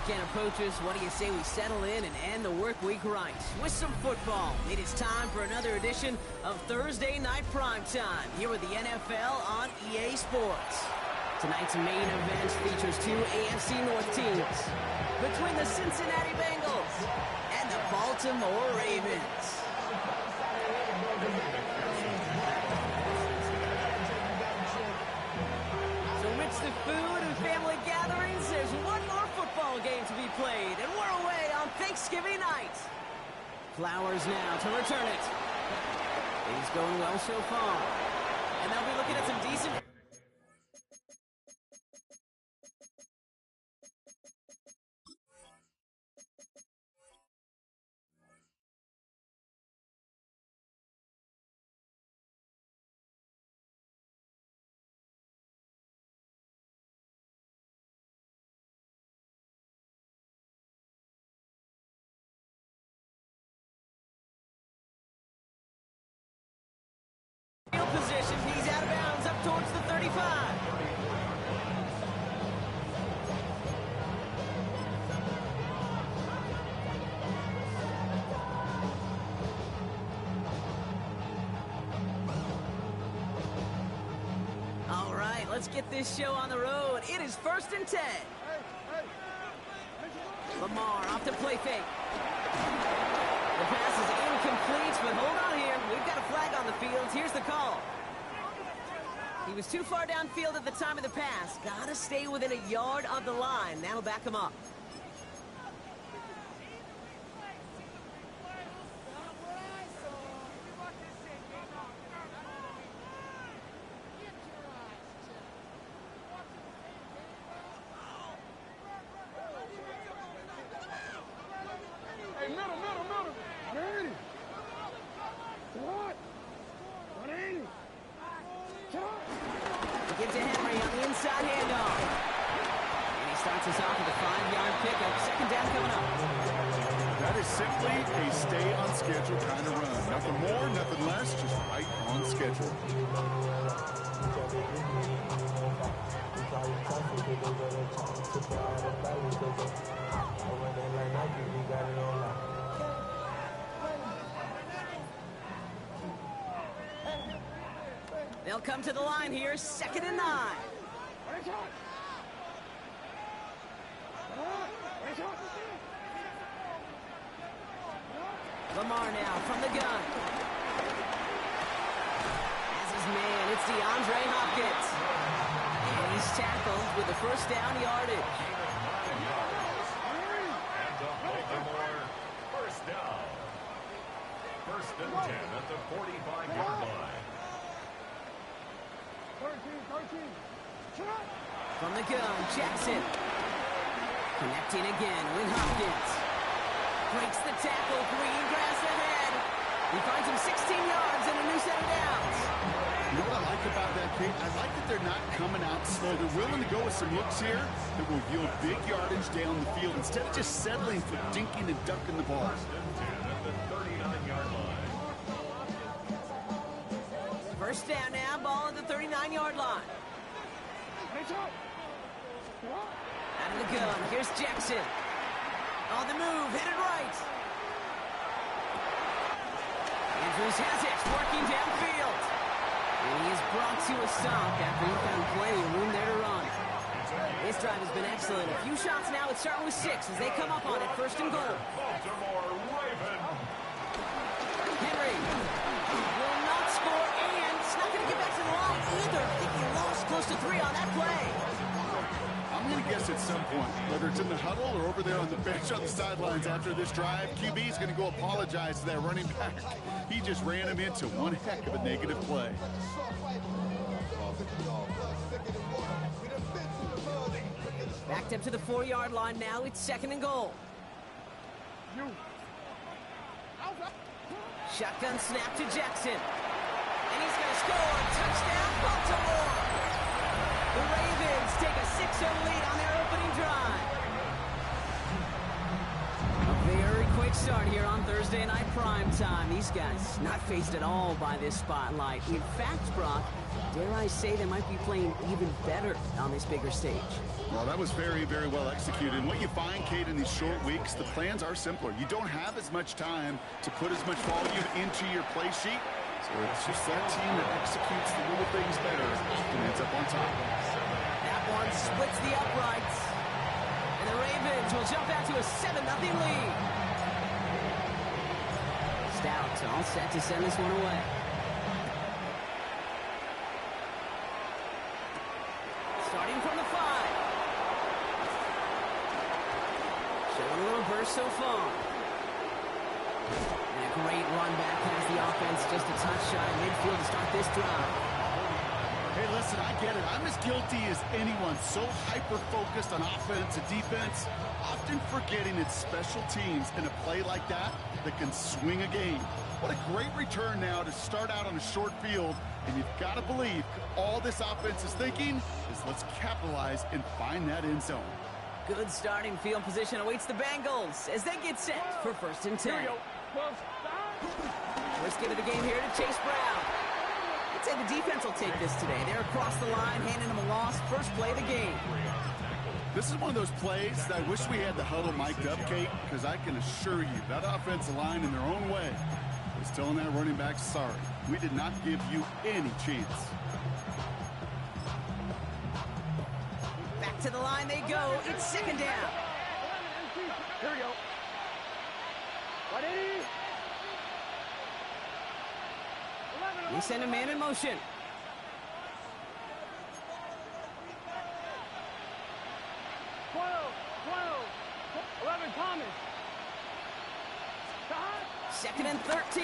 weekend approaches, what do you say we settle in and end the work week right with some football? It is time for another edition of Thursday Night Primetime here with the NFL on EA Sports. Tonight's main event features two AFC North teams between the Cincinnati Bengals and the Baltimore Ravens. So amidst the food and family gatherings, there's one more football game to be played, and we're away on Thanksgiving night. Flowers now to return it. He's going well so far. And they'll be looking at some decent... position. He's out of bounds up towards the 35. All right, let's get this show on the road. It is 1st and 10. Lamar off to play fake. The pass is incomplete, but hold on here. We've got a flag on the field. Here's the call. He was too far downfield at the time of the pass. Gotta stay within a yard of the line. That'll back him up. Give to Henry on the inside handoff. And he starts us off with a 5-yard pickup. 2nd down coming up. That is simply a stay on schedule kind of run. Nothing more, nothing less, just right on schedule. They'll come to the line here, 2nd and 9. Lamar now from the gun. As his man, it's DeAndre Hopkins. And he's tackled with the 1st down yardage. And the Baltimore 1st down. 1st and 10 at the 45-yard line. From the gun, Jackson. Connecting again with Hopkins. Breaks the tackle, green grass ahead. He finds him 16 yards and a new set of downs. You know what I like about that, Pete? I like that they're not coming out slow. They're willing to go with some looks here that will yield big yardage down the field instead of just settling for dinking and ducking the ball. 1st and 10 at the 39-yard line. 1st down now, ball at the 39-yard line. Out of the gun, here's Jackson. On the move, hit it right. Andrews has it, working downfield. And he is brought to a stop after he found plenty of room there to run. This drive has been excellent. A few shots now, it's starting with 6 as they come up on it, 1st and goal. Baltimore Raven. Henry will not score, and it's not going to get back to the line either. I think he lost close to 3 on that play. I'm going to guess at some point, whether it's in the huddle or over there on the bench on the sidelines after this drive, QB is going to go apologize to that running back. He just ran him into one heck of a negative play. Backed up to the 4-yard line now. It's 2nd and goal. Shotgun snap to Jackson. And he's going to score. Touchdown, Baltimore. The Ravens take a 6-0 lead on their opening drive. A very quick start here on Thursday. Thursday night prime time. These guys not phased at all by this spotlight. In fact, Brock, dare I say they might be playing even better on this bigger stage. Well, that was very, very well executed. And what you find, Kate, in these short weeks, the plans are simpler. You don't have as much time to put as much volume into your play sheet. So it's just that team that executes the little things better and ends up on top. That one splits the uprights. And the Ravens will jump out to a 7-0 lead. Stout all set to send this one away. Starting from the 5. Showing a little burst so far. And a great run back past the offense. Just a touch shy of midfield to start this drive. Hey, listen, I get it. I'm as guilty as anyone. So hyper-focused on offense and defense, often forgetting it's special teams in a play like that can swing a game. What a great return now to start out on a short field. And you've got to believe all this offense is thinking is let's capitalize and find that end zone. Good starting field position awaits the Bengals as they get set for 1st and 10. Here we go. Let's give it a game here to Chase Brown. I'd say the defense will take this today. They're across the line, handing them a loss. First play of the game. This is one of those plays that I wish we had the huddle mic'd up, Kate, because I can assure you that offensive line in their own way is telling that running back, sorry, we did not give you any chance. Back to the line they go. It's 2nd down. Here we go. We send a man in motion. 11, Thomas. 2nd and 13.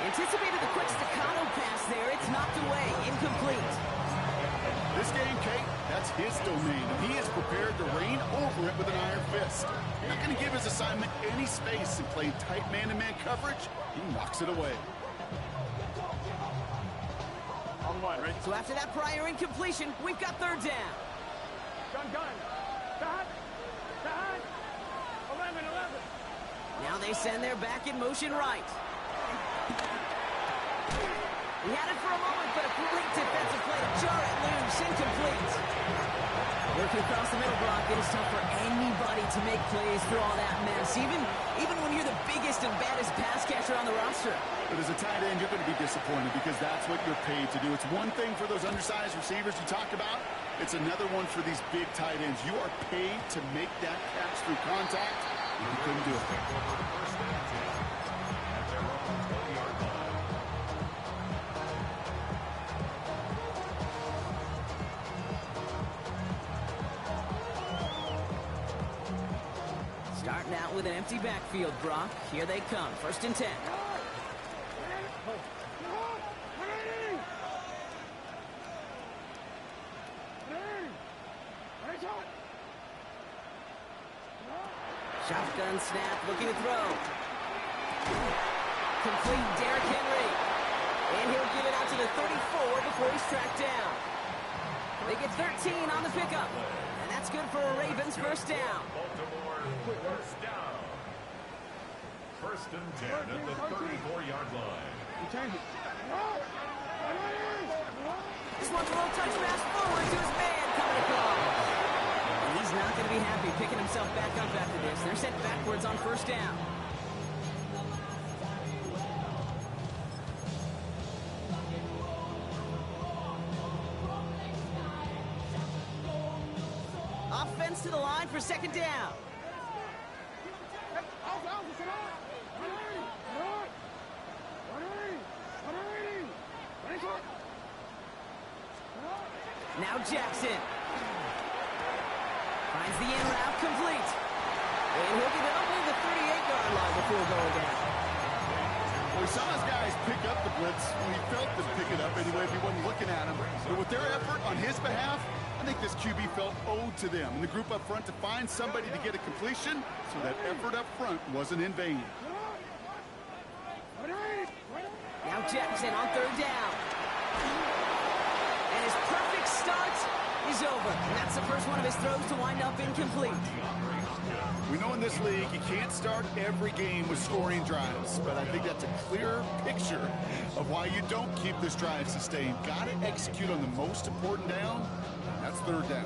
Anticipated the quick staccato pass there. It's knocked away. Incomplete. This game, Kate, that's his domain. He is prepared to reign over it with an iron fist. Not going to give his assignment any space and playing tight man-to-man coverage. He knocks it away. On the line, right? So after that prior incompletion, we've got 3rd down. Gun. Back. 11. Now they send their back in motion right. He had it for a moment, but a great defensive play to jar it loose. Incomplete. Working across the middle, Brock, it is tough for anybody to make plays through all that mess, even when you're the biggest and baddest pass catcher on the roster. But as a tight end, you're going to be disappointed because that's what you're paid to do. It's one thing for those undersized receivers you talk about. It's another one for these big tight ends. You are paid to make that catch through contact, and you couldn't do it. Starting out with an empty backfield, Brock. Here they come. 1st and 10. Shotgun snap, looking to throw. Complete, Derrick Henry. And he'll give it out to the 34 before he's tracked down. They get 13 on the pickup. And that's good for a Ravens 1st down. Baltimore, 1st down. 1st and 10 at the 34-yard line. This one's a little touch pass forward to his man coming across. And he's not going to be happy picking himself back up after this. They're sent backwards on 1st down. Offense to the line for 2nd down. Now Jackson. Finds the in route complete. And he'll get it over the 38-yard line before going down. Well, we saw his guys pick up the blitz when he felt them pick it up anyway if he wasn't looking at him. But with their effort on his behalf, I think this QB felt owed to them and the group up front to find somebody to get a completion so that effort up front wasn't in vain. Now Jackson on 3rd down. And his perfect start is is over. And that's the first one of his throws to wind up incomplete. We know in this league you can't start every game with scoring drives, but I think that's a clear picture of why you don't keep this drive sustained. Got to execute on the most important down. That's third down.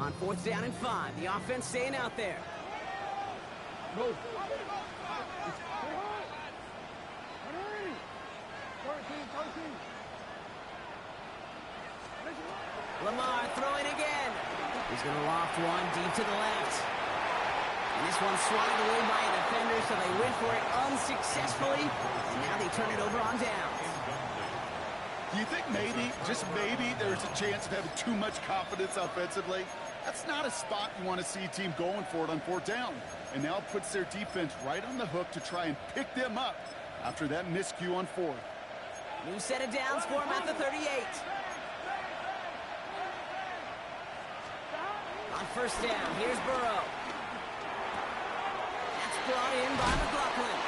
On 4th down and 5, the offense staying out there. Go. Lamar throwing again. He's going to loft one deep to the left. And this one's swatted away by a defender, so they went for it unsuccessfully. And now they turn it over on downs. Do you think maybe, just maybe, there's a chance of having too much confidence offensively? That's not a spot you want to see a team going for it on 4th down. And now it puts their defense right on the hook to try and pick them up after that miscue on 4th. New set of downs for him at the 38. On 1st down, here's Burrow. That's brought in by McLaughlin.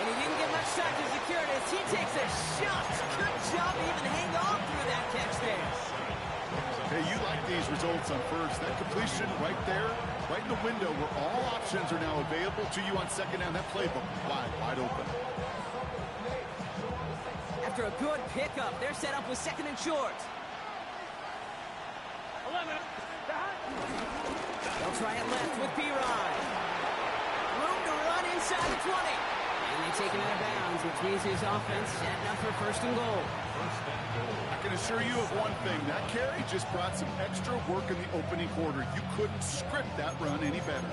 And he didn't get much time to secure it as he takes a shot. Good job to even hang on through that catch there. Hey, you like these results on 1st. That completion right there, right in the window where all options are now available to you on 2nd down. That playbook wide open. After a good pickup, they're set up with 2nd and short. 11. They'll try it left with P-Rod. Room to run inside the 20. And they take him out of bounds, which means his offense setting up for 1st and goal. I can assure you of one thing. That carry just brought some extra work in the opening quarter. You couldn't script that run any better.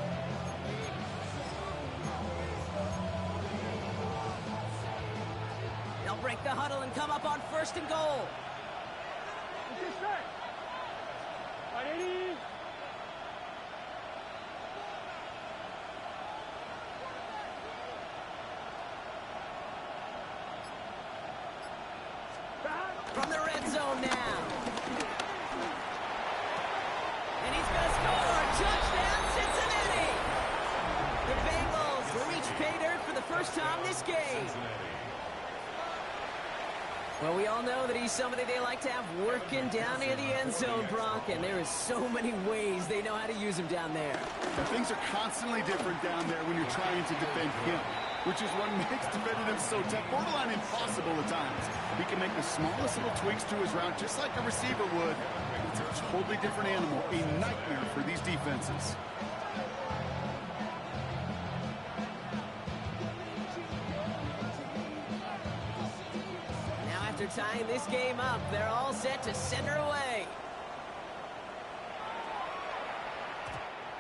They'll break the huddle and come up on 1st and goal. What's your set? 180. From the red zone now. And he's going to score. Touchdown, Cincinnati. The Bengals reach pay dirt for the first time this game. Well, we all know that he's somebody they like to have working down near the end zone, Brock, and there is so many ways they know how to use him down there. And things are constantly different down there when you're trying to defend him, which is what makes defending him so tough, borderline impossible at times. He can make the smallest little tweaks to his route just like a receiver would. It's a totally different animal, a nightmare for these defenses. Now after tying this game up, they're all set to send her away.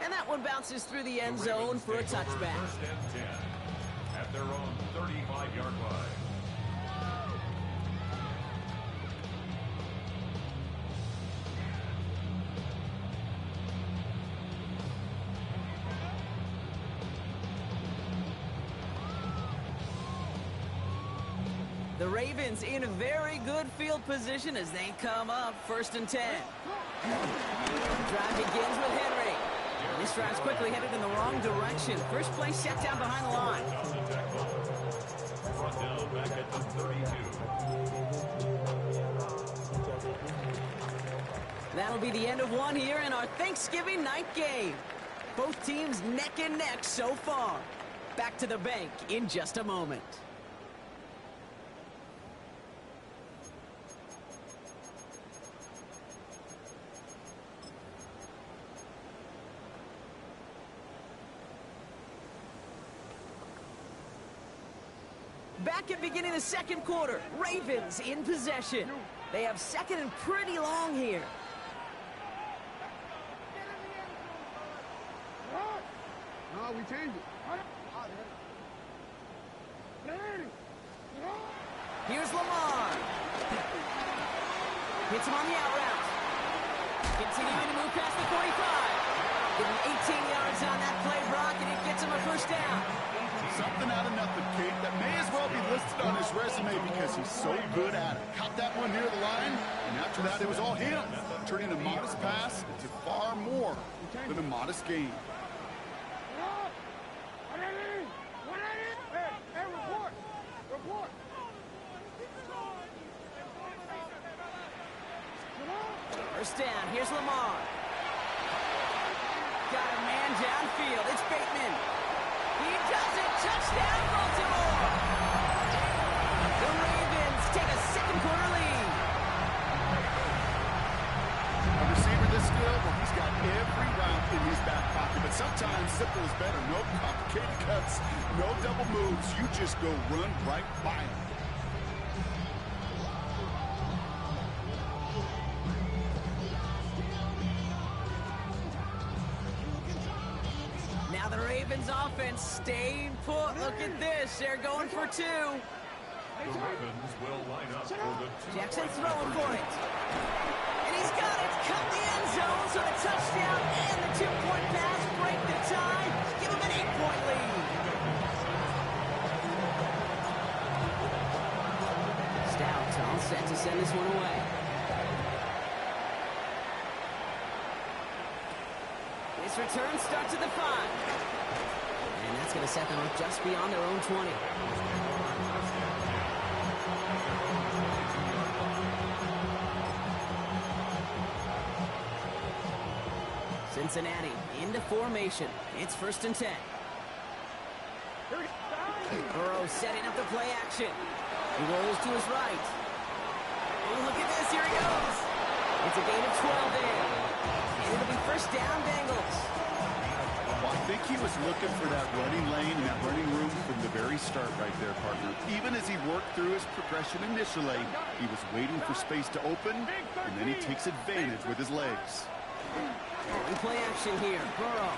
And that one bounces through the end zone for a touchback. 1st and 10 at their own 35-yard line. The Ravens in a very good field position as they come up 1st and 10. The drive begins with Henry. This drive's quickly headed in the wrong direction. First play set down behind the line. Brought down back at the 32. That'll be the end of one here in our Thanksgiving night game. Both teams neck and neck so far. Back to the bank in just a moment. Back at beginning of the 2nd quarter, Ravens in possession. They have 2nd and pretty long here. No, we changed it. Here's Lamar. Hits him on the out route. Continuing to move past the 45. Getting 18 yards on that play, Brock, and it gets him a 1st down. Something out of nothing, Kate, that may as well be listed on his resume because he's so good at it. Caught that one near the line, and after that, it was all him, turning a modest pass into far more than a modest gain. First down. Here's Lamar. Got a man downfield. It's Bateman. He does it. Touchdown, Baltimore. The Ravens take a second-quarter lead. A receiver this skilled, well, he's got every route in his back pocket, but sometimes simple is better. No complicated cuts, no double moves. You just go run right by him. Now the Ravens offense staying put. Look at this. They're going for two. The Ravens will line up for the two. Jackson throwing for it. And he's got it. Cut the end zone. So the touchdown and the two-point pass break the tie. Give him an 8-point lead. Stout all set to send this one away. This return starts at the 5. And that's going to set them up just beyond their own 20. Cincinnati into formation. It's 1st and 10. Burrow setting up the play action. He rolls to his right. Oh, look at this. Here he goes. It's a gain of 12 there. And it'll be first down, Bengals. Well, I think he was looking for that running lane and that running room from the very start right there, partner. Even as he worked through his progression initially, he was waiting for space to open, and then he takes advantage with his legs. In play action here. Burrow.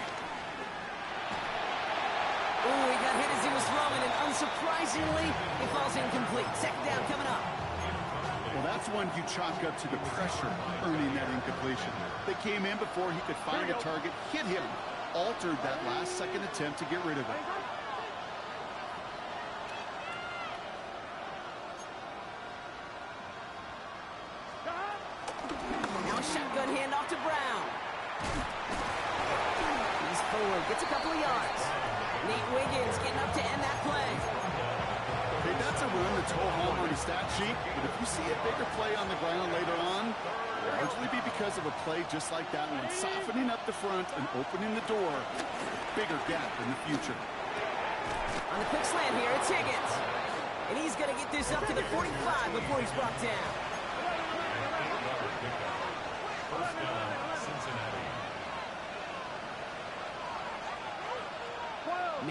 Oh, he got hit as he was throwing, and unsurprisingly, it falls incomplete. Second down coming up. Well, that's one you chalk up to the pressure earning that incompletion. They came in before he could find a target, hit him, altered that last-second attempt to get rid of it. Now a shotgun handoff to Brown. He's forward, gets a couple of yards. Nate Wiggins getting up to end that play. Hey, that's a run that's whole home on the stat sheet, but if you see a bigger play on the ground later on, it'll largely be because of a play just like that one, softening up the front and opening the door, bigger gap in the future. On the quick slant here, it's Higgins. And he's going to get this up to the 45 before he's brought down. First down, Cincinnati.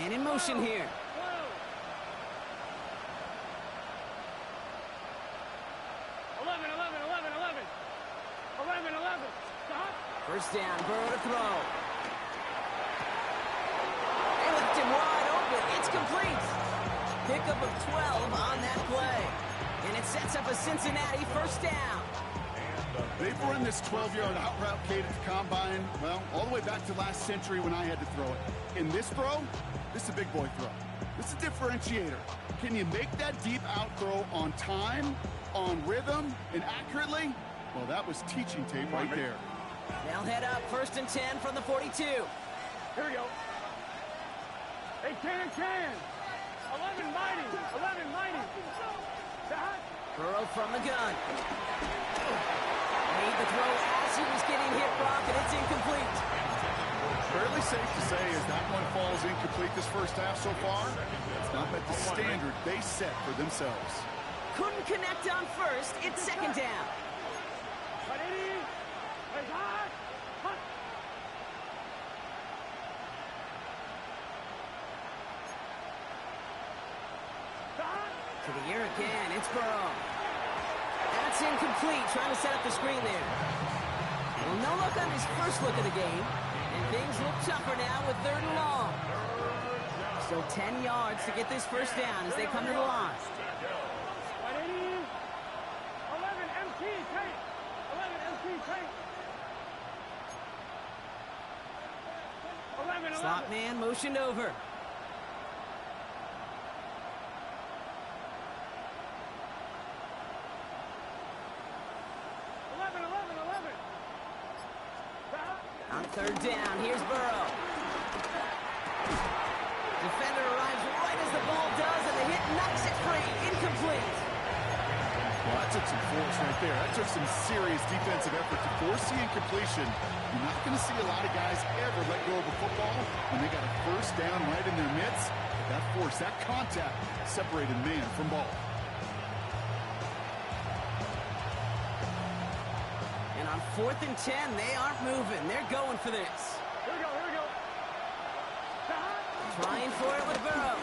Man in motion here. First down, Burrow to throw. They left him wide open. It's complete. Pickup of 12 on that play. And it sets up a Cincinnati first down. They've run this 12-yard out route cadence at the combine, well, all the way back to last century when I had to throw it. In this throw, this is a big boy throw. This is a differentiator. Can you make that deep out throw on time, on rhythm, and accurately? Well, that was teaching tape right there. They'll head up 1st and 10 from the 42. Here we go. Hey, can. 11 mighty. Burrow from the gun. Made the throw as he was getting hit, Brock, and it's incomplete. Fairly safe to say as that one falls incomplete this first half so far, it's not met the standard they set for themselves. Couldn't connect on first. It's second down. To the air again. It's Burrow. That's incomplete. Trying to set up the screen there. Well, no look on his first look of the game. And things look tougher now with 3rd and long. Still 10 yards to get this first down as they come to the line. 11 MT tape. Slot man motioned over. On 3rd down, here's Burrow. Defender arrives right as the ball does, and the hit knocks it free. Incomplete. Well, that's took some force right there. That took some serious defensive effort to force the incompletion. You're not going to see a lot of guys ever let go of a football when they got a first down right in their midst. But that force, that contact, separated man from ball. And on 4th and 10, they aren't moving. They're going for this. Here we go, here we go. Trying for it with Burrow.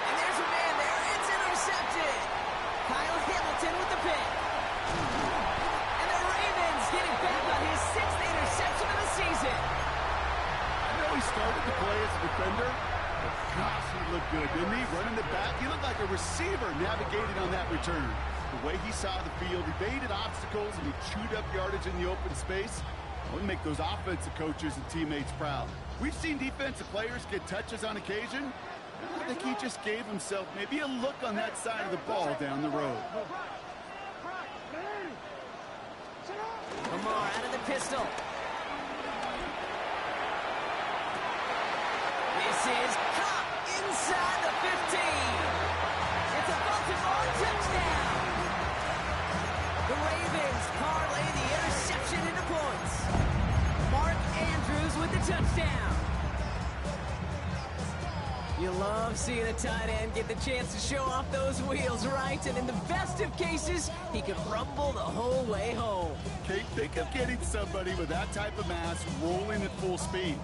And there's a man there. It's intercepted. Kyle Hamilton with the pick. And the Ravens getting back on his 6th interception of the season. I know he started to play as a defender, but gosh, he looked good, didn't he? Running the back, he looked like a receiver navigating on that return. The way he saw the field, he evaded obstacles, and he chewed up yardage in the open space. That would make those offensive coaches and teammates proud. We've seen defensive players get touches on occasion. I think he just gave himself maybe a look on that side of the ball down the road. Lamar out of the pistol. This is caught inside the 15. It's a Baltimore touchdown. The Ravens parlay the interception into points. Mark Andrews with the touchdown. You love seeing a tight end get the chance to show off those wheels, right? And in the best of cases, he could rumble the whole way home. Kate, think of getting somebody with that type of mass rolling at full speed.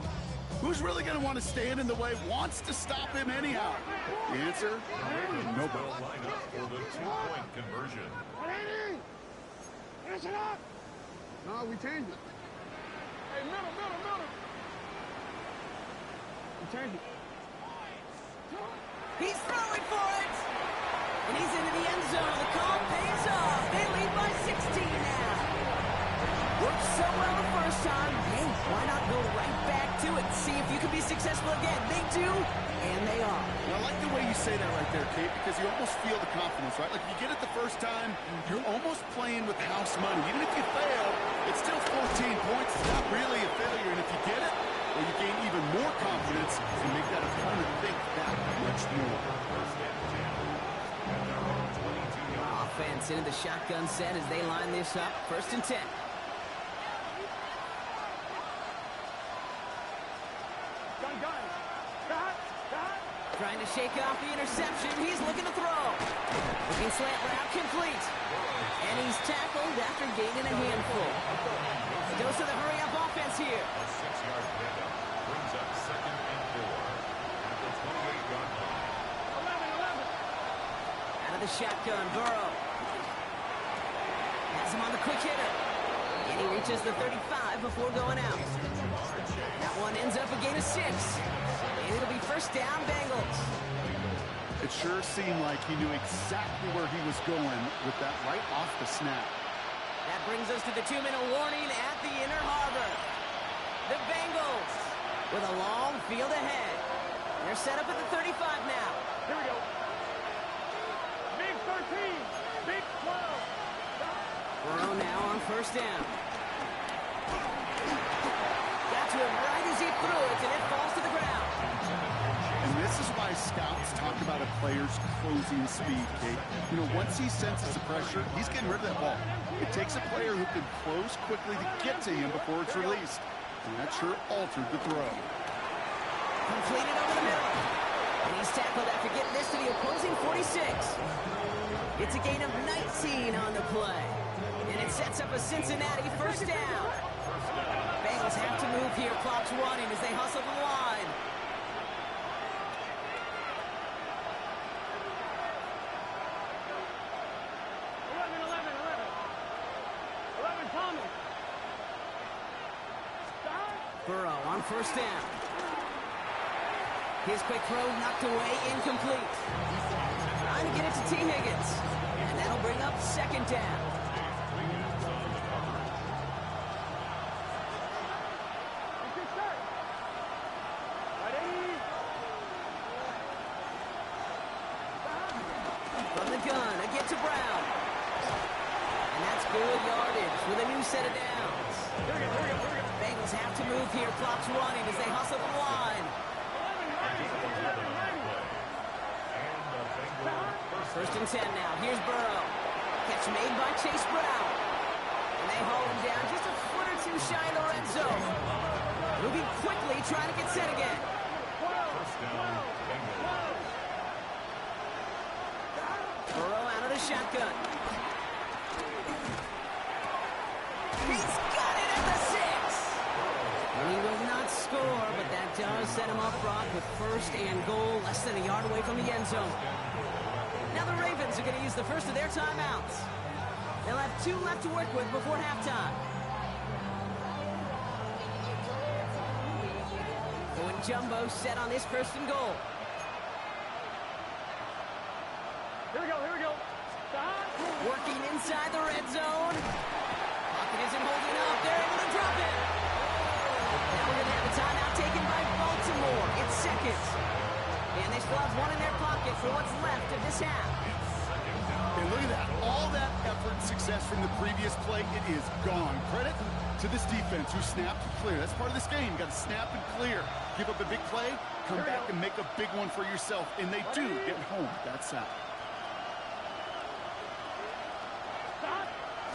Who's really going to want to stand in the way, wants to stop him anyhow? The answer? Nobody. Will line up for the 2-point conversion. Finish it up. No, we changed it. Hey, middle. We changed it. He's throwing for it. And he's into the end zone. The call pays off. They lead by 16 now. Worked so well the first time. Hey, why not go right back to it and see if you can be successful again? They do, and they are. Well, I like the way you say that right there, Kate, because you almost feel the confidence, right? Like if you get it the first time, you're almost playing with house money. Even if you fail, it's still 14 points. It's not really a failure. And if you get it, well, you gain even more confidence and make that opponent think that much more. Offense into the shotgun set as they line this up. 1st and 10. Trying to shake off the interception. He's looking to throw. Looking slant route complete. And he's tackled after gaining a handful. Goes to the hurry-up offense here. A 6-yard pickup brings up 2nd and 4 at the 28-yard line. 11. Out of the shotgun, Burrow. Has him on the quick hitter. And he reaches the 35 before going out. That one ends up a gain of 6. And it'll be 1st down, Bengals. It sure seemed like he knew exactly where he was going with that right off the snap. That brings us to the 2-minute warning at the Inner Harbor. The Bengals with a long field ahead. They're set up at the 35 now. Here we go. Big 13. Big 12. Burrow now on 1st down. Got to him right as he threw it, and it falls to the ground. And this is why scouts talk about a player's closing speed, Kate. You know, once he senses the pressure, he's getting rid of that ball. It takes a player who can close quickly to get to him before it's released. And that sure altered the throw. Completed over the middle. And he's tackled after getting this to the opposing 46. It's a gain of 19 on the play. And it sets up a Cincinnati 1st down. Bengals have to move here. Clock's running as they hustle the line. Burrow on 1st down. His quick throw knocked away, incomplete. Trying to get it to T. Higgins. And that'll bring up 2nd down. From the gun, a get to Brown. And that's good yardage with a new set of downs. Bengals have to move here. Clock's running as they hustle the line. And the Bengals First and 10 now. Here's Burrow. Catch made by Chase Brown. And they haul him down just a foot or two shy of the red zone. Moving quickly, trying to get set again. First down, Bengals. Burrow out of the shotgun. He's got it at the 6. He will not score, but that does set him up, Brock, with first and goal, less than a yard away from the end zone. Now the Ravens are going to use the first of their timeouts. They'll have 2 left to work with before halftime. Going jumbo set on this first and goal. Here we go. Stop. Working inside the red zone. Pocket isn't holding up. They're able to drop it. Now we're going to have a timeout taken by Baltimore. It's seconds. And they still have 1 in their pocket for what's left of this half. And look at that. All that effort and success from the previous play, it is gone. Credit to this defense who snapped and clear. That's part of this game. You got to snap and clear. Give up a big play, come back and make a big one for yourself. And they do get home that side.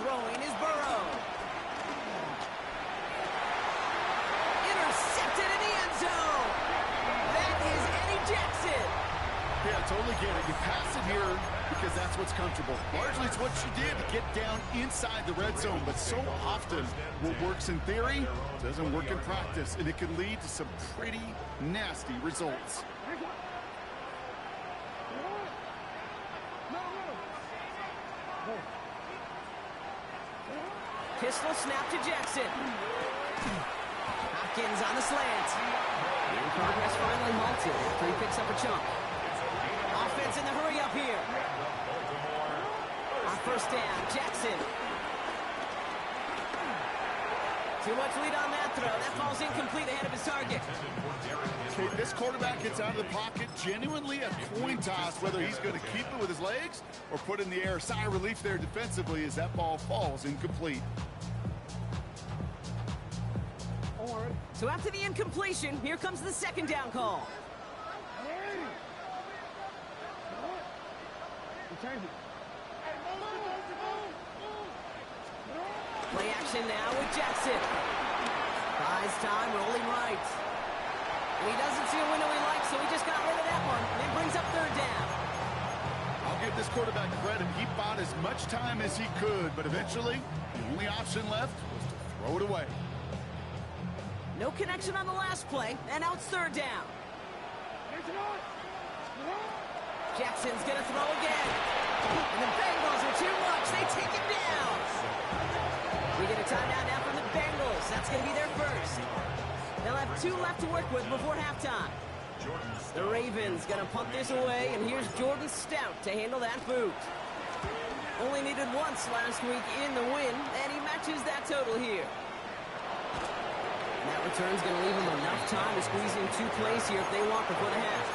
Throwing is Burrow. Intercepted in the end zone. That is Eddie Jackson. Yeah, I totally get it. You pass it here because that's what's comfortable. Largely it's what you did to get down inside the red zone, but so often what works in theory doesn't work in practice, and it can lead to some pretty nasty results. Pistol snap to Jackson. Hopkins on the slant. And progress finally halted after he picks up a chunk. Offense in the hurry up here. On first down, Jackson. Too much lead on that throw. That falls incomplete ahead of his target. Okay, this quarterback gets out of the pocket, genuinely a coin toss, whether he's going to keep it with his legs or put it in the air. Sigh of relief there defensively as that ball falls incomplete. So after the incompletion, here comes the second down call. Play action now with Jackson. Buys time, rolling right. And he doesn't see a window he likes, so he just got rid of that one. And it brings up third down. I'll give this quarterback credit. He bought as much time as he could, but eventually the only option left was to throw it away. No connection on the last play, and now it's third down. Jackson's going to throw again. And the Bengals are too much. They take him down. We get a timeout now from the Bengals. That's going to be their first. They'll have 2 left to work with before halftime. The Ravens going to punt this away, and here's Jordan Stout to handle that boot. Only needed once last week in the win, and he matches that total here. And that return's going to leave them enough time to squeeze in 2 plays here if they want before the half.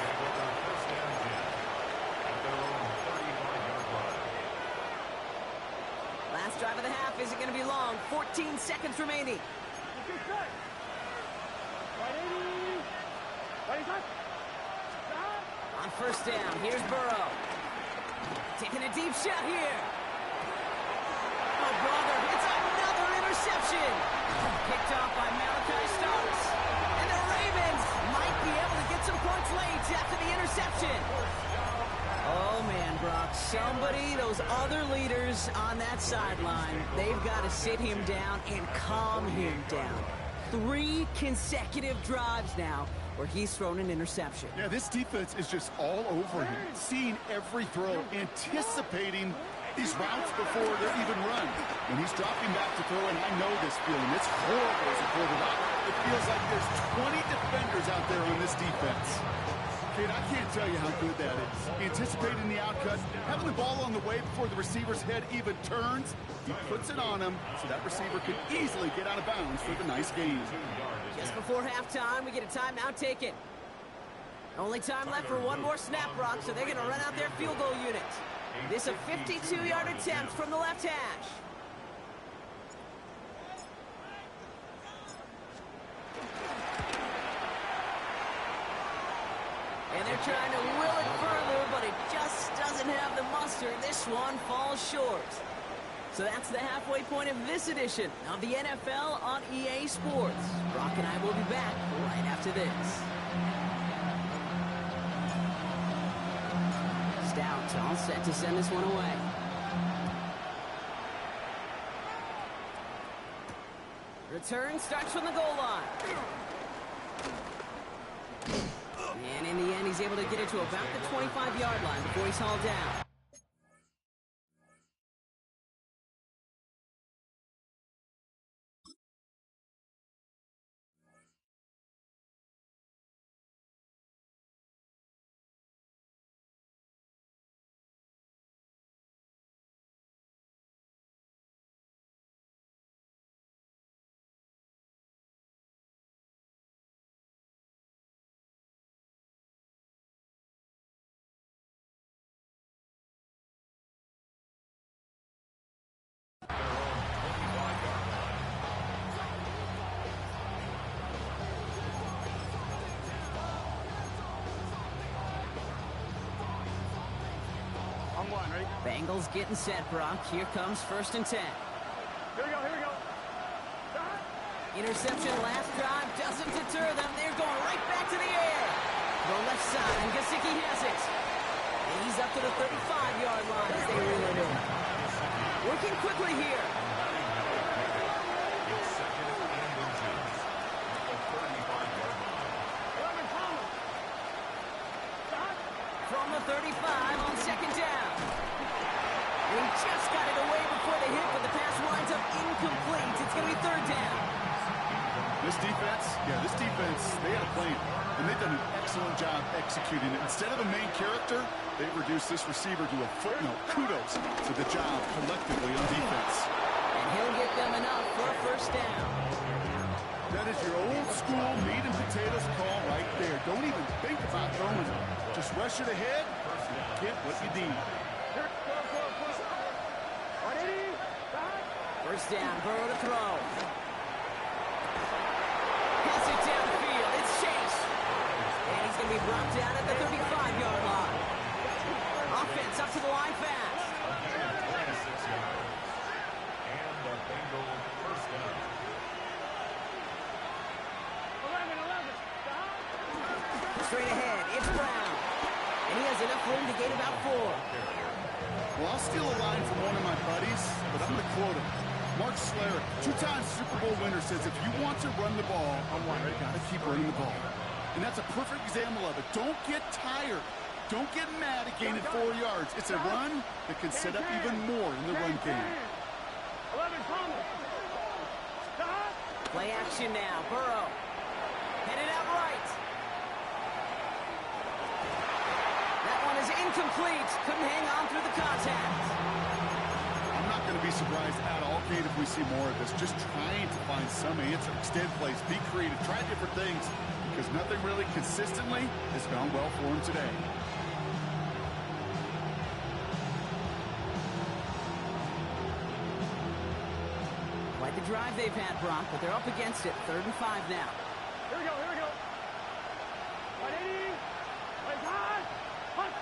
Last drive of the half isn't going to be long. 14 seconds remaining. On first down, here's Burrow. Taking a deep shot here. Oh, brother, it's another interception. Picked off by Malachi Starks. And the Ravens might be able to get some points late after the interception. Oh, man, Brock, somebody, those other leaders on that sideline, they've got to sit him down and calm him down. 3 consecutive drives now where he's thrown an interception. Yeah, this defense is just all over him, seeing every throw, anticipating these routes before they're even run. When he's dropping back to throw, and I know this feeling, it's horrible as a quarterback. It feels like there's 20 defenders out there on this defense. Kid, I can't tell you how good that is. Anticipating the outcut, having the ball on the way before the receiver's head even turns, he puts it on him so that receiver can easily get out of bounds for the nice gain. Just before halftime, we get a timeout taken. Only time left for one more snap, Brock, so they're going to run out their field goal unit. This a 52-yard attempt from the left hash. And they're trying to will it further, but it just doesn't have the roster, this one falls short. So that's the halfway point of this edition of the NFL on EA Sports. Brock and I will be back right after this. Stout all set to send this one away. Return starts from the goal line. And in the end, he's able to get it to about the 25-yard line before he's hauled down. Bengals getting set, Brock. Here comes 1st and 10. Here we go, here we go. Interception last drive doesn't deter them. They're going right back to the air. The left side, and Gesicki has it. And he's up to the 35-yard line as they reel it in. Working quickly here. It's second and inches at the 35-yard line. From the 35 on 2nd down. He just got it away before the hit, but the pass winds up incomplete. It's going to be 3rd down. This defense, they had a plan, and they've done an excellent job executing it. Instead of a main character, they've reduced this receiver to a footnote. Kudos to the job collectively on defense. And he'll get them enough for a 1st down. That is your old school meat and potatoes call right there. Don't even think about throwing it. Just rush it ahead, get what you need. 1st down, Burrow to throw. Pass it downfield. It's Chase. And he's going to be brought down at the 35-yard line. Offense up to the line fast. And the Bengals 1st down. 11. Straight ahead, it's Brown. And he has enough room to gain about 4. Well, I'll steal a line from one of my buddies, but I'm going to quote him. Mark Schlereth, 2-time Super Bowl winner, says if you want to run the ball, you got to keep running the ball. And that's a perfect example of it. Don't get tired. Don't get mad at gaining 4 yards. It's a run that can set up even more in the run game. 11 coming. Play action now. Burrow. Headed out right. That one is incomplete. Couldn't hang on through the contact. I'm not going to be surprised at all, Kate, if we see more of this. Just trying to find some answer. Extend plays. Be creative. Try different things. Because nothing really consistently has gone well for him today. Quite the drive they've had, Brock, but they're up against it. 3rd and 5 now. Here we go, here we go. 180. Play high. Hunt.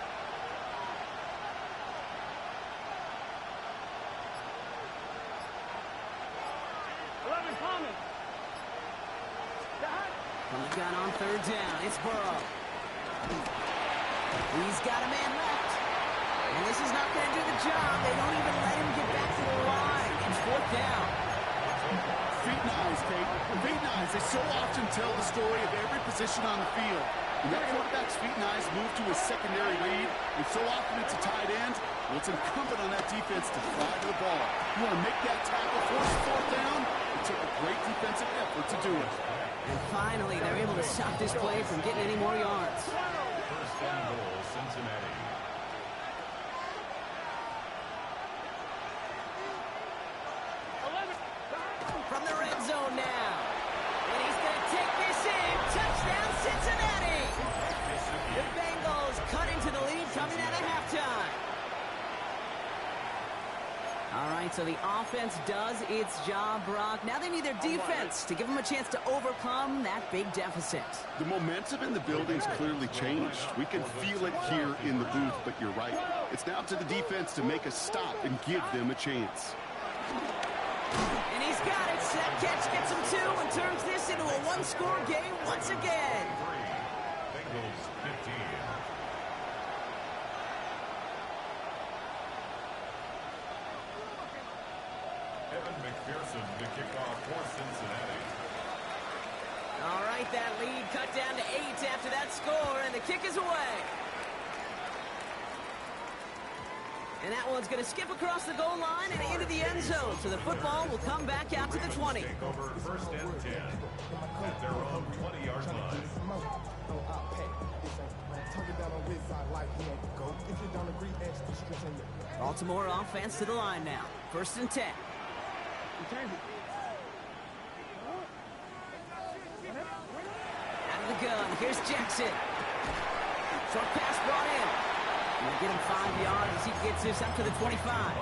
11 coming. From the gun on 3rd down, it's Burrow. He's got a man left. And this is not going to do the job. They don't even let him get back to the line. It's 4th down. Feet and eyes, Kate. Feet and eyes. They so often tell the story of every position on the field. When that quarterback's feet and eyes move to his secondary read, and so often it's a tight end, well, it's incumbent on that defense to fly to the ball. You want to make that tackle, force 4th down. It took a great defensive effort to do it. And finally, they're able to stop this play from getting any more yards. 1st and goal, Cincinnati. From the red zone now. And he's going to take this in. Touchdown, Cincinnati. The Bengals cut into the lead coming out of halftime. All right, so the the offense does its job, Brock. Now they need their defense to give them a chance to overcome that big deficit. The momentum in the building's clearly changed. We can feel it here in the booth, but you're right. It's now to the defense to make a stop and give them a chance. And he's got it. That catch gets him 2 and turns this into a one-score game once again. Bengals 15. Evan McPherson to kick off for Cincinnati. All right, that lead cut down to 8 after that score, and the kick is away. And that one's going to skip across the goal line and into the end zone, so the football will come back out to the 20. Take over first and 10 at their own 20-yard line. Baltimore offense to the line now. First and 10. Out of the gun. Here's Jackson. Short pass brought in. We'll get him 5 yards as he gets this up to the 25.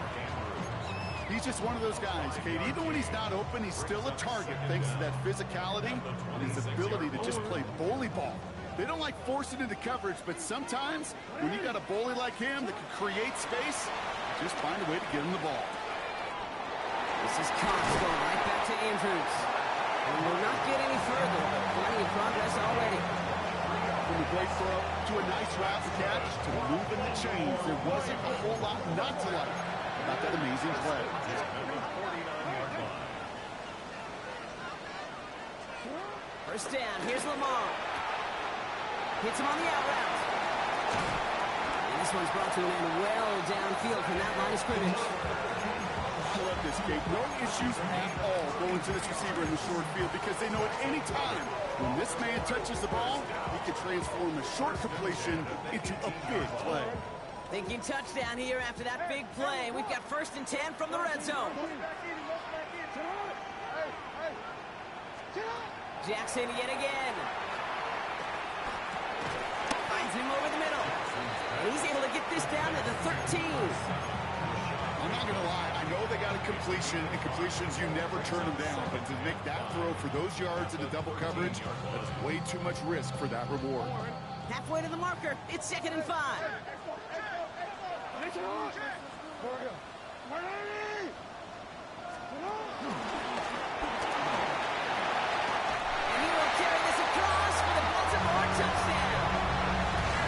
He's just one of those guys, Kate. Even when he's not open, he's still a target thanks to that physicality and his ability to just play bully ball. They don't like forcing into coverage, but sometimes when you got a bully like him that can create space, just find a way to get him the ball. This is Cox going right back to Andrews. And will not get any further. Plenty of progress already. From a great throw to a nice route catch to moving the chains, there wasn't a whole lot not to like about that amazing play. First down, here's Lamar. Hits him on the out route. And this one's brought to an end well downfield from that line of scrimmage. I love this, Kate. No issues at all going to this receiver in the short field because they know at any time when this man touches the ball, he can transform a short completion into a big play. Thinking touchdown here after that big play. We've got first and 10 from the red zone. Jackson yet again. Finds him over the middle. And he's able to get this down to the 13. I'm not going to lie. I know they got a completion, and completions, you never turn them down. But to make that throw for those yards into double coverage, that is way too much risk for that reward. Halfway to the marker. It's 2nd and 5. And he will carry this across for the Baltimore touchdown.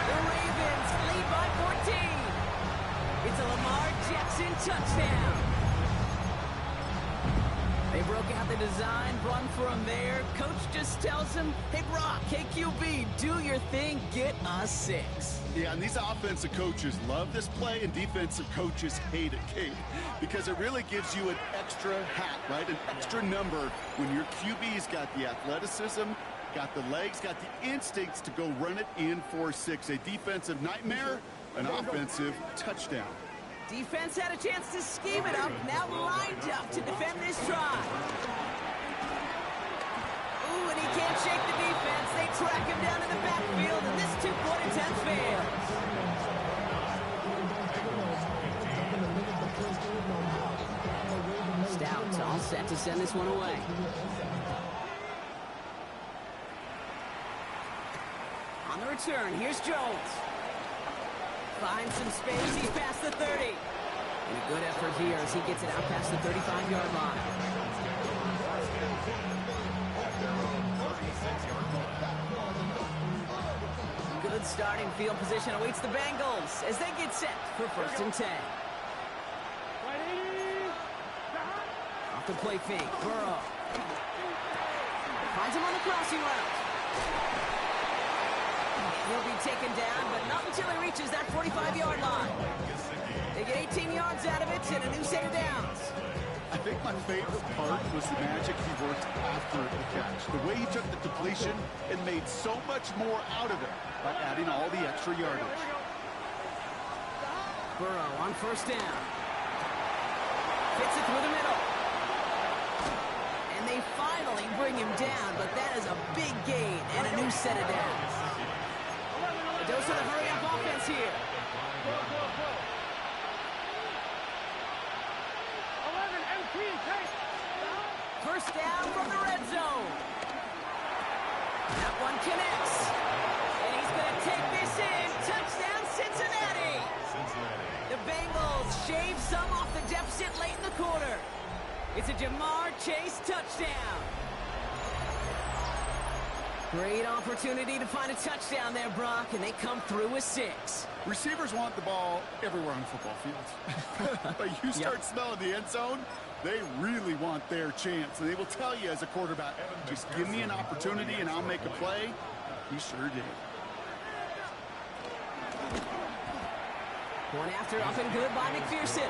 The Ravens lead by 14. It's a Lamar Jackson touchdown. They broke out the design, run for him there. Coach just tells him, hey, Brock, hey, QB, do your thing, get us 6. Yeah, and these offensive coaches love this play, and defensive coaches hate it, Kate, because it really gives you an extra hat, right? An extra number when your QB's got the athleticism, got the legs, got the instincts to go run it in for 6. A defensive nightmare, an offensive touchdown. Defense had a chance to scheme it up, now lined up to defend this drive. Ooh, and he can't shake the defense. They track him down in the backfield, and this two-point attempt fails. Stout all set to send this one away. On the return, here's Jones. Finds some space, he's past the 30. And a good effort here as he gets it out past the 35-yard line. Good starting field position awaits the Bengals as they get set for first and 10. Off the play fake, Burrow. Finds him on the crossing route. He'll be taken down, but not until he reaches that 45-yard line. They get 18 yards out of it and a new set of downs. I think my favorite part was the magic he worked after the catch. The way he took the completion and made so much more out of it by adding all the extra yardage. Burrow on first down. Fits it through the middle. And they finally bring him down, but that is a big gain and a new set of downs. A dose of the hurry-up offense here. 11. First down from the red zone. That one connects. And he's going to take this in. Touchdown, Cincinnati. The Bengals shave some off the deficit late in the quarter. It's a Jamar Chase touchdown. Great opportunity to find a touchdown there, Brock, and they come through with 6. Receivers want the ball everywhere on football fields. But you start smelling the end zone, they really want their chance. And they will tell you as a quarterback, just give me an opportunity and I'll make a play. He sure did. One after up and good by McPherson.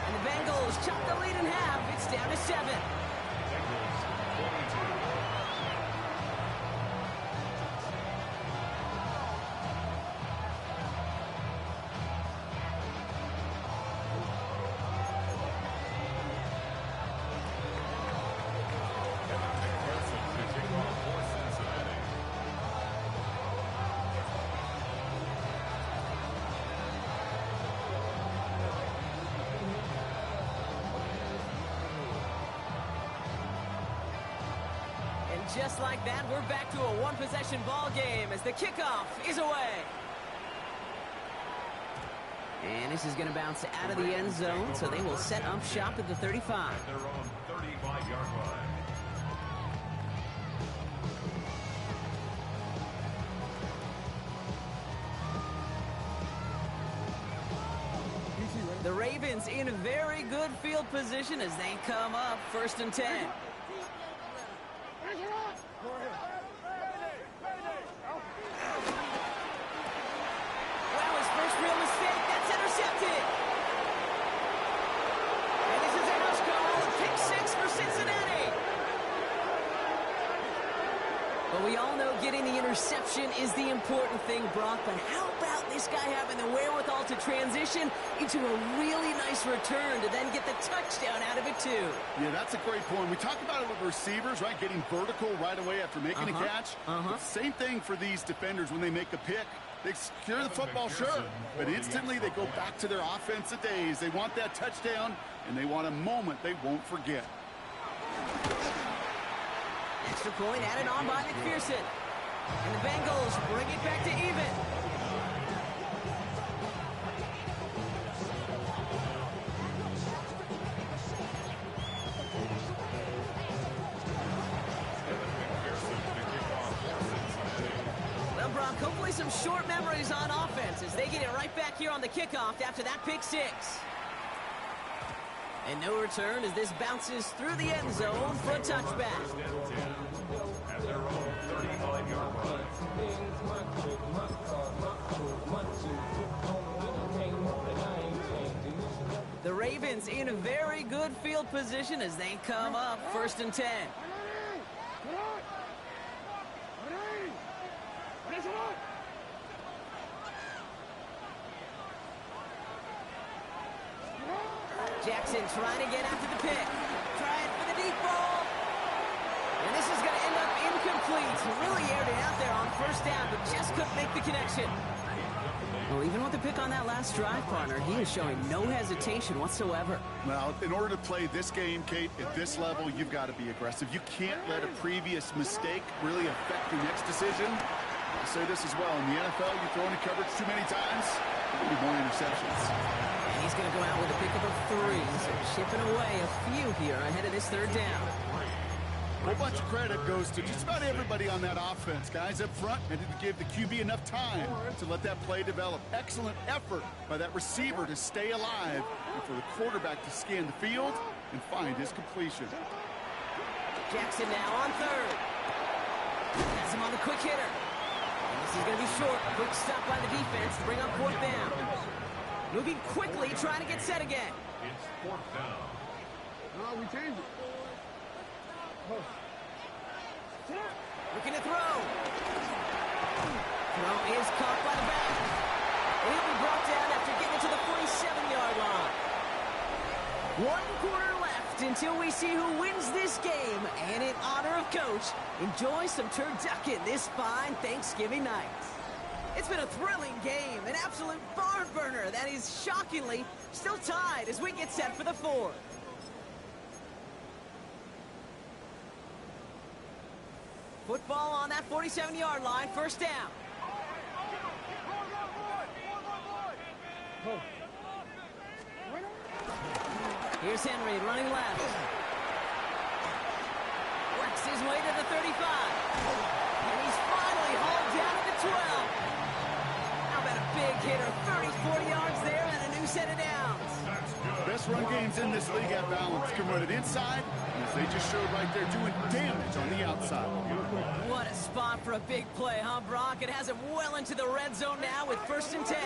And the Bengals chop the lead in half. It's down to 7. Just like that, we're back to a one-possession ball game as the kickoff is away. And this is going to bounce out of the end zone, so they will set up shop at the 35. Their own 35-yard line. The Ravens in very good field position as they come up 1st and 10. We all know getting the interception is the important thing, Brock, but how about this guy having the wherewithal to transition into a really nice return to then get the touchdown out of it, too? Yeah, that's a great point. We talk about it with receivers, right, getting vertical right away after making a catch. Same thing for these defenders when they make a pick. They secure the football, sure, but instantly they go back to their offensive days. They want that touchdown, and they want a moment they won't forget. Extra point added on by McPherson. And the Bengals bring it back to even. Well, Brock, hopefully some short memories on offense as they get it right back here on the kickoff after that pick 6. And no return as this bounces through the end zone for a touchback. The Ravens in a very good field position as they come up 1st and 10. Jackson trying to get after the pick. Trying for the deep ball. And this is going to end up incomplete. Really aired it out there on 1st down, but just couldn't make the connection. Well, even with the pick on that last drive, partner, he is showing no hesitation whatsoever. Well, in order to play this game, Kate, at this level, you've got to be aggressive. You can't let a previous mistake really affect your next decision. I say this as well. In the NFL, you throw into coverage too many times, there'll be more interceptions. And he's going to go out with a pick of a 3, so chipping away a few here ahead of this 3rd down. A whole bunch of credit goes to just about everybody on that offense. Guys up front had to give the QB enough time to let that play develop. Excellent effort by that receiver to stay alive and for the quarterback to scan the field and find his completion. Jackson now on 3rd. Has him on the quick hitter. And this is going to be short. Quick stop by the defense to bring up 4th down. Moving quickly, trying to get set again. It's 4th down. No, we changed it. Looking to throw. Throw is caught by the back. He'll be brought down after getting to the 47-yard line. 1 quarter left until we see who wins this game. And in honor of Coach, enjoy some turducken this fine Thanksgiving night. It's been a thrilling game, an absolute barn burner that is shockingly still tied as we get set for the 4th. Football on that 47-yard line, first down. Here's Henry running left. Works his way to the 35. And he's finally hauled down to the 12. How about a big hitter? 30, 40 yards there and a new set of downs. Best run games in this league at balance can run it inside, and as they just showed right there, doing damage on the outside. What a spot for a big play, huh, Brock? It has him well into the red zone now with 1st and 10.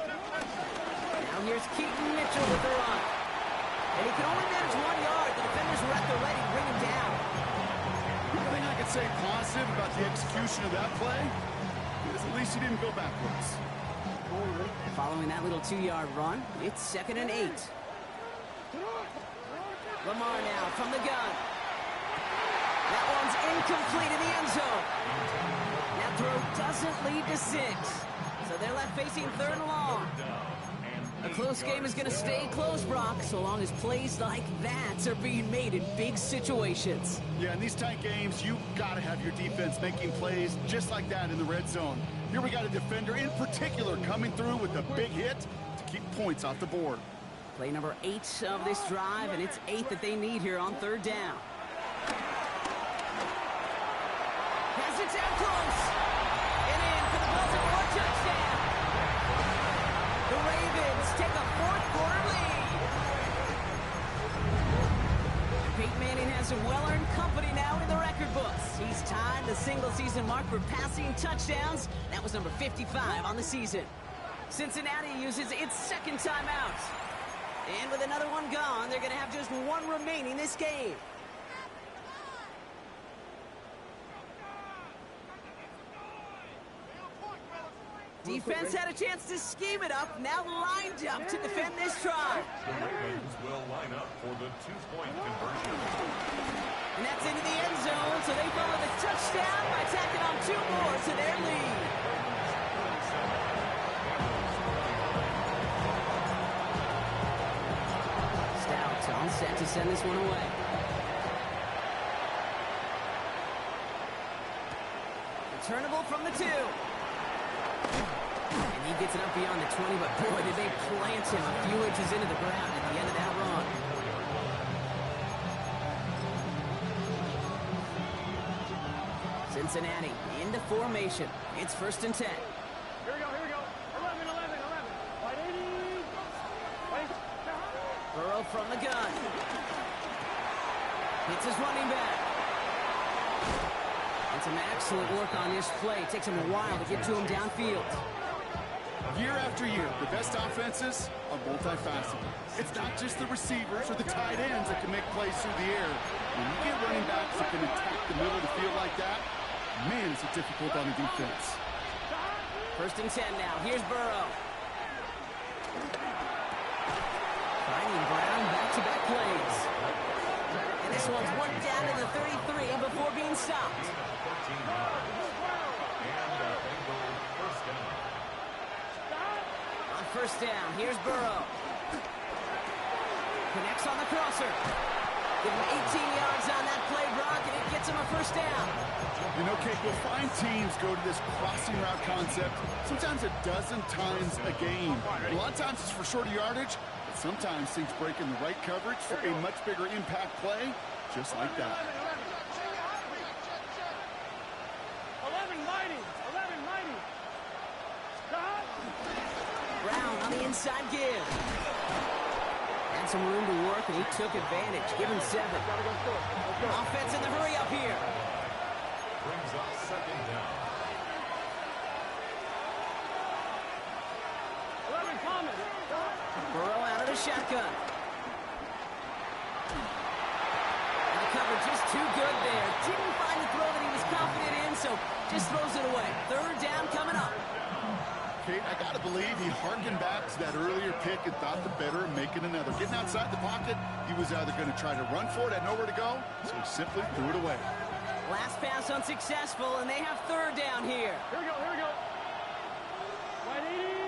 Now here's Keaton Mitchell with the run. And he can only manage 1 yard. The defenders were at the ready to bring him down. One thing I could say positive about the execution of that play is at least he didn't go backwards. Following that little 2-yard run, it's 2nd and 8. Lamar now from the gun. That one's incomplete in the end zone. That throw doesn't lead to 6. So they're left facing 3rd and long. A close game is going to stay close, Brock, so long as plays like that are being made in big situations. Yeah, in these tight games, you got to have your defense making plays just like that in the red zone. Here we got a defender in particular coming through with a big hit to keep points off the board. Play number 8 of this drive, and it's 8 that they need here on 3rd down. Has it down close. And in for the Baltimore touchdown. The Ravens take a 4th quarter lead. Peyton Manning has some well-earned company now in the record books. He's tied the single-season mark for passing touchdowns. That was number 55 on the season. Cincinnati uses its 2nd timeout. And with another one gone, they're going to have just 1 remaining this game. Defense had a chance to scheme it up, now lined up to defend this try. The Ravens will line up for the 2-point conversion. And that's into the end zone, so they follow the touchdown by tacking on 2 more to their lead. Stout all set to send this one away. Returnable from the 2. And he gets it up beyond the 20, but boy, did they plant him a few inches into the ground at the end of that run. Cincinnati into formation. It's 1st and 10. Here we go, here we go. 11, 11, 11. Wide 80. Wait. Burrow from the gun. Hits his running back. And some excellent work on this play. It takes him a while to get to him downfield. Year after year, the best offenses are multifaceted. It's not just the receivers or the tight ends that can make plays through the air. When you get running backs that can attack the middle of the field like that, man, is it difficult on the defense. 1st and 10 now. Here's Burrow. Finding Brown back-to-back plays. And this one's one down to the 33 before being stopped. On 1st down, here's Burrow. Connects on the crosser. Give him 18 yards on that play, Brock, and it gets him a 1st down. You know, Kate, we'll find teams go to this crossing route concept sometimes a dozen times a game. A lot of times it's for shorter yardage, but sometimes things break in the right coverage for a much bigger impact play, just like that. 11 mighty. 11 mighty. Stop. Brown on the inside give. Had some room to work, and he took advantage. Give him 7. Offense in the hurry up here. Brings up 2nd down. 11 coming. Burrow out of the shotgun. And the cover just too good there. Didn't find the throw that he was confident in, so just throws it away. 3rd down coming up. Kate, I got to believe he harkened back to that earlier pick and thought the better of making another. Getting outside the pocket, he was either going to try to run for it, had nowhere to go, so he simply threw it away. Last pass unsuccessful, and they have 3rd down here. Here we go, here we go. Wide 80.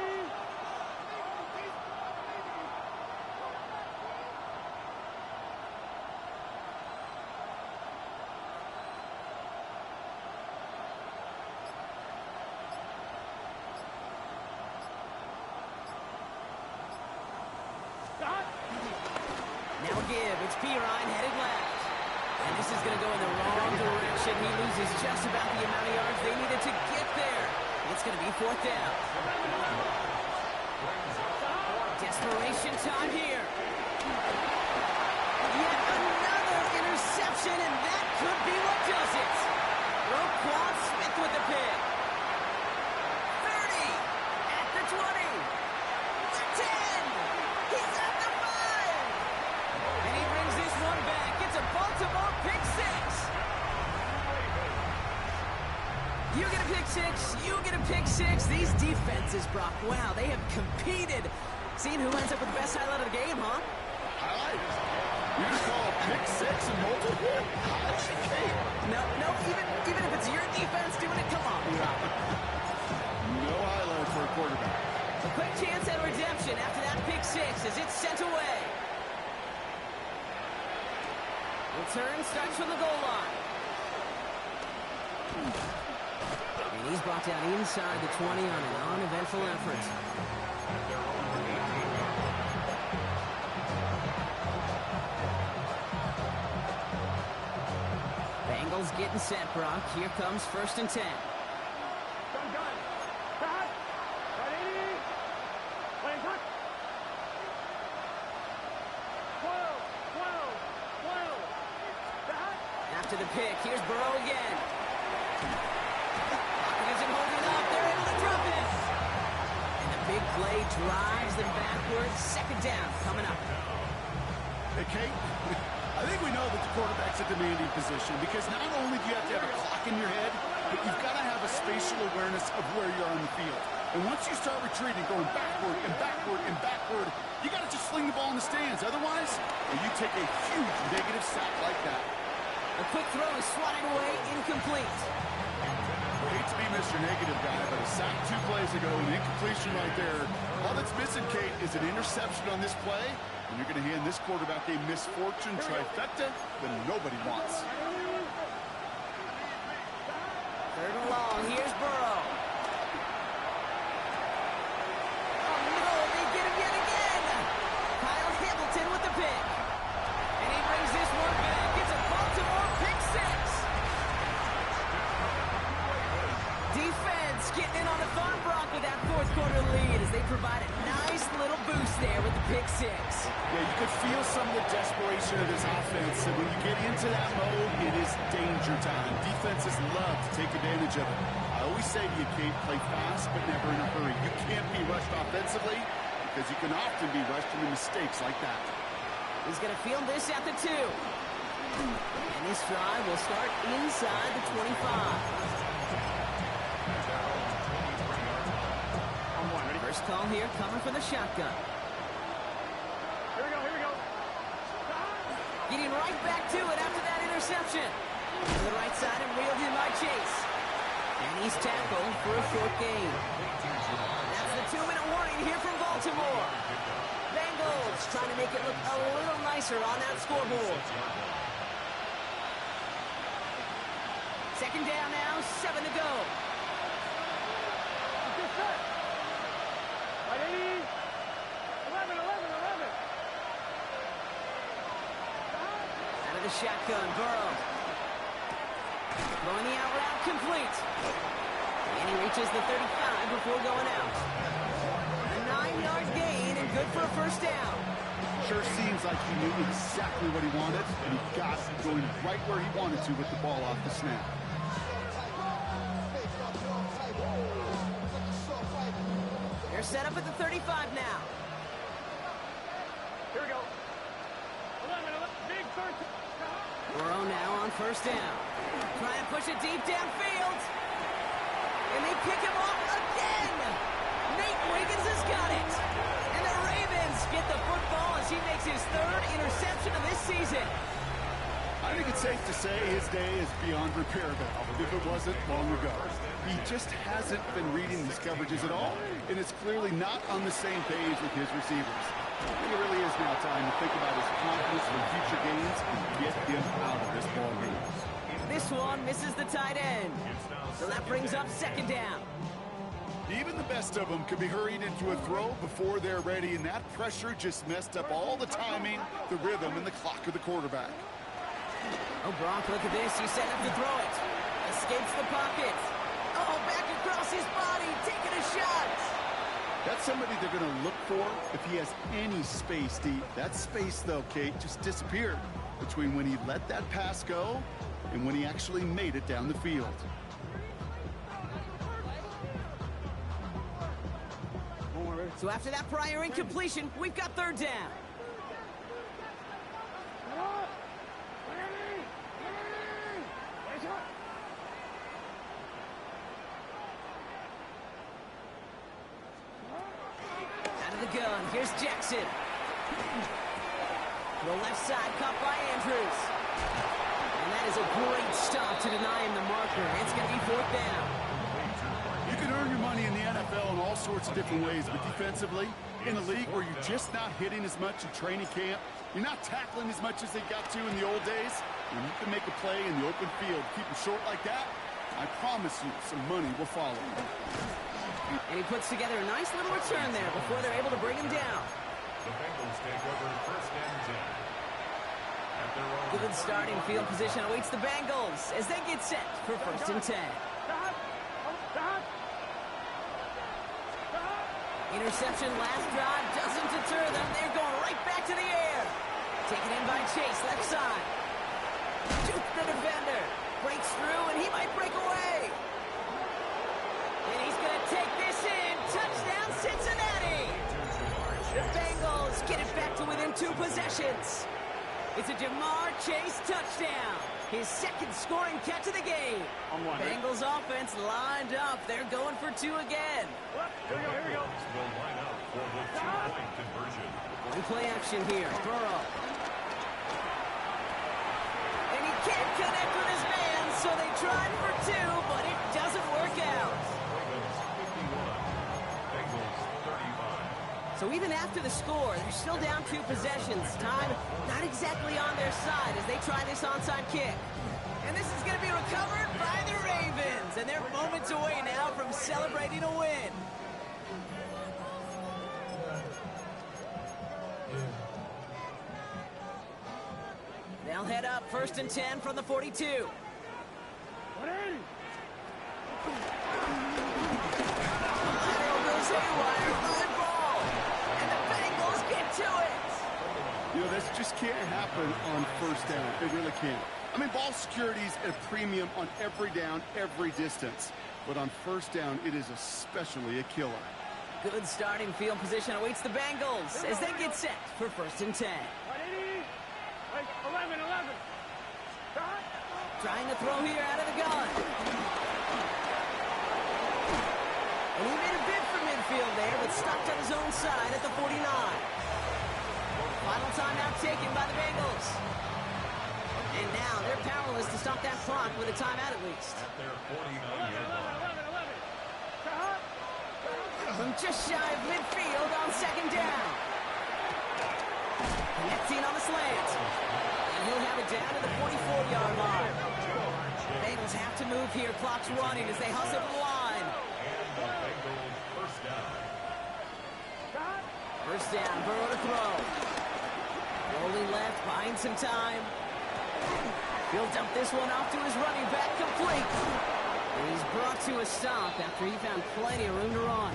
Ryan headed left. And this is going to go in the wrong direction. He loses just about the amount of yards they needed to get there. It's going to be 4th down. Desperation time here. Yet another interception, and that could be what does it. Roquan Smith with the pick. 30, at the 20, the 10, he's at the 5. And he brings this one back. It's a Baltimore pick 6. You get a pick 6, you get a pick 6. These defenses, Brock, wow, they have competed. Seeing who ends up with the best highlight of the game, huh? Highlight? You just call a pick 6 and multiple? No, even if it's your defense doing it, come on, Brock. No highlight for a quarterback. A quick chance at redemption after that pick 6 as it's sent away. Return starts from the goal line. And he's brought down inside the 20 on an uneventful effort. Bengals getting set, Brock. Here comes 1st and 10. Gun. Cut. Ready. Playing cut. 12. Cut. After the pick, here's Burrow again. Pocket isn't holding up. They're able to drop it. And the big play drives them backwards. 2nd down coming up. Hey, Kate, I think we know that the quarterback's a demanding position because not only do you have to have a clock in your head, but you've got to have a spatial awareness of where you are on the field. And once you start retreating, going backward and backward and backward, you got to just sling the ball in the stands. Otherwise, you take a huge negative sack like that. A quick throw is swatted away, incomplete. I hate to be Mr. Negative guy, but a sack 2 plays ago, an incompletion right there. All that's missing, Kate, is an interception on this play, and you're going to hand this quarterback a misfortune trifecta that nobody wants. 3rd and long, here's Burrow. Oh no, they get him yet again. Kyle Hamilton with the pick. And he brings this one back. It's a Baltimore pick 6. Defense getting in on the fun, Brock, with that 4th quarter lead as they provide a nice little boost there with the pick 6. Yeah, you could feel some of the desperation of this offense, and when you get into that mode, it is danger time. Defenses love to take advantage of it. I always say to you, Kate, play fast, but never in a hurry. You can't be rushed offensively because you can often be rushed into mistakes like that. He's going to field this at the 2. And this drive will start inside the 25. First call here coming from the shotgun. Here we go. Getting right back to it after that interception. To the right side and reeled in by Chase. And he's tackled for a short gain. That's the 2-minute warning here from Baltimore. Bengals trying to make it look a little nicer on that scoreboard. 2nd down now, 7 to go. Ready. 11. Out of the shotgun, Burrow. Throwing the out route complete. And he reaches the 35 before going out. A 9-yard gain and good for a 1st down. Sure seems like he knew exactly what he wanted, and he got it going right where he wanted to with the ball off the snap. They're set up at the 35 now. Here we go. 11. Big 13. Burrow now on 1st down. Trying to push it deep downfield. And they pick him off again. Nate Wiggins has got it. And the Ravens get the football as he makes his 3rd interception of this season. I think it's safe to say his day is beyond repair now, if it wasn't long ago. He just hasn't been reading these coverages at all, and it's clearly not on the same page with his receivers. It really is now time to think about his confidence for future games and get him out of this ball game. This one misses the tight end. So that brings up 2nd down. Even the best of them could be hurried into a throw before they're ready, and that pressure just messed up all the timing, the rhythm, and the clock of the quarterback. Oh, Brock, look at this. He's set up to throw it. Escapes the pocket. Oh, back across his body, taking a shot. That's somebody they're going to look for if he has any space deep. That space, though, Kate, just disappeared between when he let that pass go and when he actually made it down the field. So after that prior incompletion, we've got third down. Out of the gun, here's Jackson. The left side caught by Andrews. And that is a great stop to deny him the marker. It's going to be fourth down. You can earn your money in the NFL in all sorts of different ways, but defensively, in a league where you're just not hitting as much in training camp, you're not tackling as much as they got to in the old days, when you can make a play in the open field, keep them short like that, I promise you some money will follow. And he puts together a nice little return there before they're able to bring him down. The Bengals take over first and 10. At their own Good starting field position awaits the Bengals as they get set for first and 10. Interception last drive doesn't deter them. They're going right back to the air. Taken in by Chase, left side. Juke the defender. Breaks through, and he might break away. And he's going to take this in. Touchdown, Cincinnati. The Bengals get it back to within 2 possessions. It's a Jamar Chase touchdown. His second scoring catch of the game. Bengals offense lined up. They're going for 2 again. Here we go. Will line up for the 2-point conversion. One play action here. Burrow. And he can't connect with his man, so they tried for 2, but it doesn't work out. Ravens 51. Bengals 35. So even after the score, they're still down 2 possessions. Time not exactly on their side as they try this onside kick. And this is going to be recovered by the Ravens. And they're moments away now from celebrating a win. They'll head up first and 10 from the 42. Lateral goes haywire, high ball. And the Bengals get to it. You know, this just can't happen on first down. It really can't. I mean, ball security's at a premium on every down, every distance. But on first down, it is especially a killer. Good starting field position awaits the Bengals as they get set for first and 10. 11. Trying to throw here out of the gun. And he made a bid for midfield there, but stopped on his own side at the 49. Final timeout taken by the Bengals. And now they're powerless to stop that clock with a timeout at least. At their 49-yard line. From just shy of midfield on second down. Connecting on the slant. And he'll have it down to the 44-yard line. Bengals have to move here. Clock's running as they hustle to the line. And the Bengals first down. First down, Burrow to throw. Rolling left, buying some time. He'll dump this one off to his running back, complete. And he's brought to a stop after he found plenty of room to run.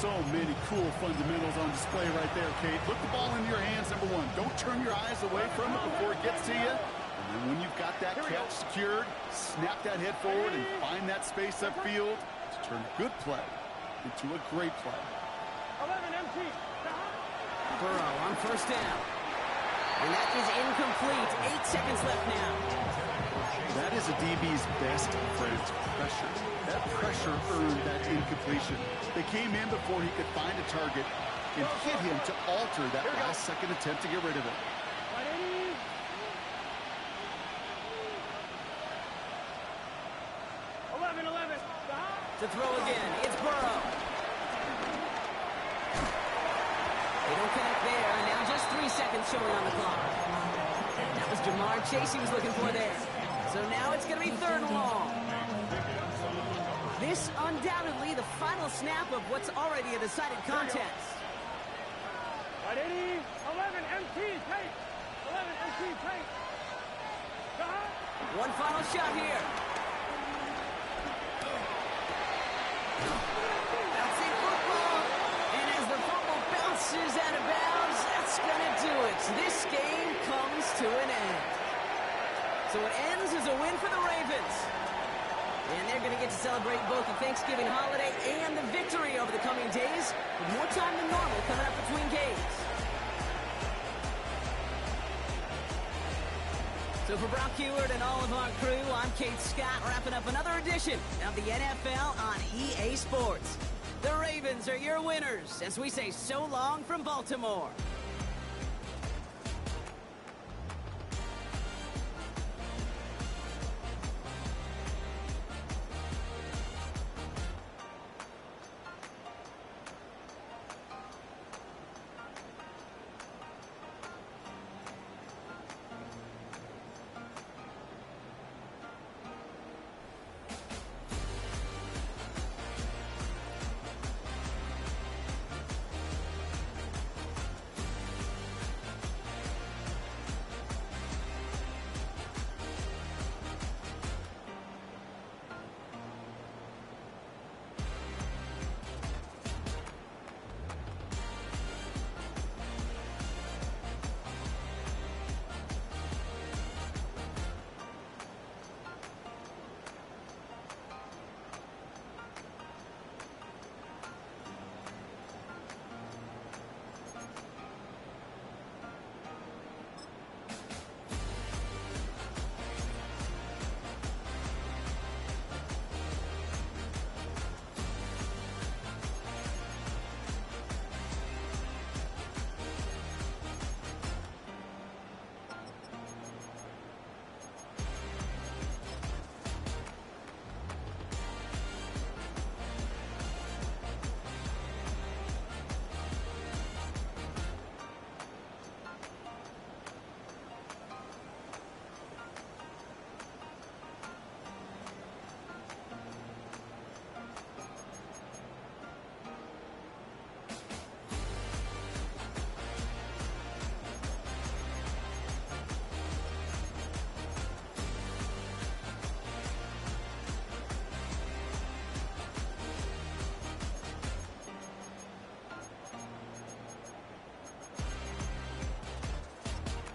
So many cool fundamentals on display right there, Kate. Put the ball into your hands, number 1. Don't turn your eyes away from it before it gets to you. And then when you've got that catch secured, snap that head forward and find that space upfield to turn a good play into a great play. 11 MT. Burrow on first down. And that is incomplete. 8 seconds left now. That is a DB's best friend, pressure. That pressure earned that incompletion. They came in before he could find a target and hit him to alter that last-second attempt to get rid of it. 11. To throw again, it's Burrow. They don't connect there, and now just 3 seconds showing on the clock. That was Jamar Chase he was looking for there. So now it's going to be third and long. This undoubtedly the final snap of what's already a decided contest. Right, 80, 11, MT, take. 11, MT, take. One final shot here. Bouncing football. And as the fumble bounces out of bounds, that's going to do it. This game comes to an end. So it ends as a win for the Ravens. And they're going to get to celebrate both the Thanksgiving holiday and the victory over the coming days, with more time than normal coming up between games. So for Brock Heward and all of our crew, I'm Kate Scott, wrapping up another edition of the NFL on EA Sports. The Ravens are your winners as we say so long from Baltimore.